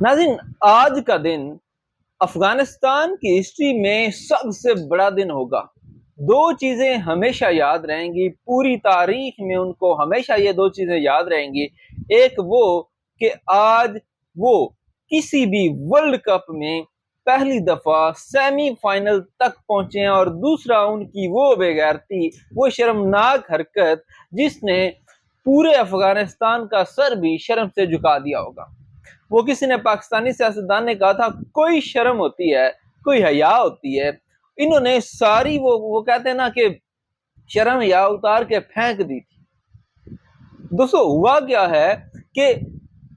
ناظرین، آج کا دن افغانستان کی ہسٹری میں سب سے بڑا دن ہوگا۔ دو چیزیں ہمیشہ یاد رہیں گی، پوری تاریخ میں ان کو ہمیشہ یہ دو چیزیں یاد رہیں گی۔ ایک وہ کہ آج وہ کسی بھی ورلڈ کپ میں پہلی دفعہ سیمی فائنل تک پہنچے ہیں، اور دوسرا ان کی وہ بے غیرتی، وہ شرمناک حرکت جس نے پورے افغانستان کا سر بھی شرم سے جھکا دیا ہوگا۔ وہ کسی نے پاکستانی سیاستدان نے کہا تھا کوئی شرم ہوتی ہے، کوئی حیا ہوتی ہے، انہوں نے ساری وہ کہتے ہیں نا کہ شرم حیا اتار کے پھینک دی تھی۔ دوستو ہوا کیا ہے کہ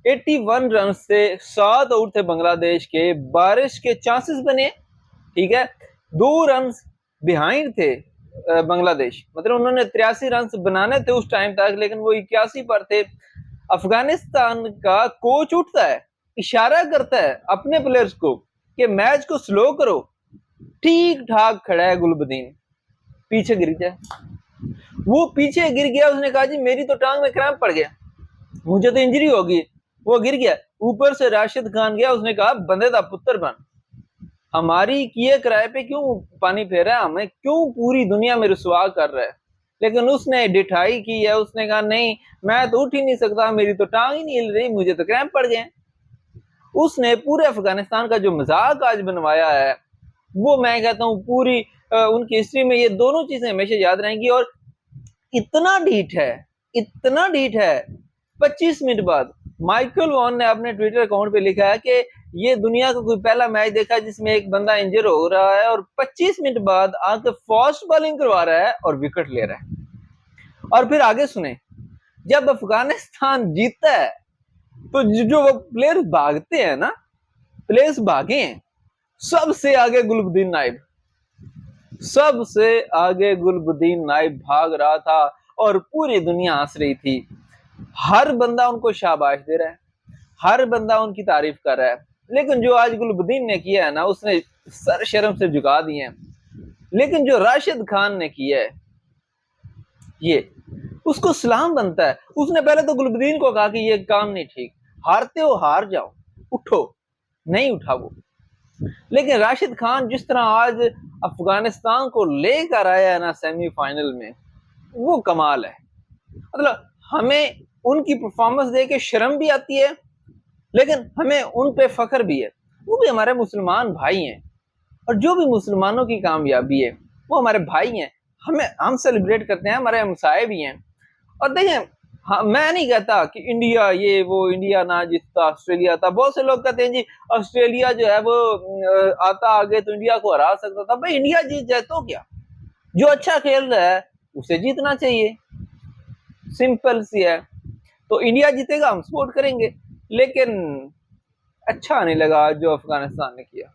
81 رن سے 7 آؤٹ تھے بنگلہ دیش کے، بارش کے چانسز بنے، ٹھیک ہے، 2 رنز بیہائنڈ تھے بنگلہ دیش، مطلب انہوں نے 83 رنز بنانے تھے اس ٹائم تک، لیکن وہ 81 پر تھے۔ افغانستان کا کوچ اٹھتا ہے، اشارہ کرتا ہے اپنے پلیئرز کو کہ میچ کو سلو کرو، ٹھیک ٹھاک کھڑا ہے گلبدین، پیچھے گر جائے۔ وہ پیچھے گر گیا، اس نے کہا جی میری تو ٹانگ میں کرامپ پڑ گیا، مجھے تو انجری ہوگی، وہ گر گیا۔ اوپر سے راشد خان گیا، اس نے کہا بندے دا پتر بن، ہماری کیے کرائے پہ کیوں پانی پھیر رہا ہے، ہمیں کیوں پوری دنیا میں رسوا کر رہا ہے۔ لیکن اس نے ڈٹھائی کی ہے، اس نے کہا نہیں میں تو اٹھ ہی نہیں سکتا، میری تو ٹانگ ہی نہیں ہل رہی، مجھے تو کرامپ پڑ گئے۔ اس نے پورے افغانستان کا جو مذاق آج بنوایا ہے، وہ میں کہتا ہوں پوری ان کی ہسٹری میں یہ دونوں چیزیں ہمیشہ یاد رہیں گی۔ اور اتنا ڈھیٹ ہے 25 منٹ بعد مائیکل وان نے اپنے ٹویٹر اکاؤنٹ پہ لکھا ہے کہ یہ دنیا کا کوئی پہلا میچ دیکھا جس میں ایک بندہ انجر ہو رہا ہے اور 25 منٹ بعد آ کے فاسٹ بالنگ کروا رہا ہے اور وکٹ لے رہا ہے۔ اور پھر آگے سنیں، جب افغانستان جیتا ہے تو جو وہ پلیئر بھاگتے ہیں نا، پلیئرز بھاگے ہیں، سب سے آگے گلبدین نائب بھاگ رہا تھا اور پوری دنیا ہنس رہی تھی۔ ہر بندہ ان کو شاباش دے رہا ہے، ہر بندہ ان کی تعریف کر رہا ہے، لیکن جو آج گلبدین نے کیا ہے نا، اس نے سر شرم سے جھکا دیے ہیں۔ لیکن جو راشد خان نے کیا ہے، یہ اس کو سلام بنتا ہے۔ اس نے پہلے تو گلبدین کو کہا کہ یہ کام نہیں ٹھیک، ہارتے ہو ہار جاؤ، اٹھو، نہیں اٹھا وہ۔ لیکن راشد خان جس طرح آج افغانستان کو لے کر آیا ہے نا سیمی فائنل میں، وہ کمال ہے۔ مطلب ہمیں ان کی پرفارمنس دے کے شرم بھی آتی ہے، لیکن ہمیں ان پہ فخر بھی ہے۔ وہ بھی ہمارے مسلمان بھائی ہیں، اور جو بھی مسلمانوں کی کامیابی ہے وہ ہمارے بھائی ہیں، ہم سیلیبریٹ کرتے ہیں، ہمارے ہمسائے بھی ہیں۔ اور دیکھیں میں نہیں کہتا کہ انڈیا یہ وہ، انڈیا نہ جیتتا آسٹریلیا تھا۔ بہت سے لوگ کہتے ہیں جی آسٹریلیا جو ہے وہ آتا آگے تو انڈیا کو ہرا سکتا تھا۔ بھائی انڈیا جیت جائے تو کیا، جو اچھا کھیل رہا ہے اسے جیتنا چاہیے، سمپل سی ہے۔ تو انڈیا جیتے گا ہم سپورٹ کریں گے، لیکن اچھا نہیں لگا جو افغانستان نے کیا۔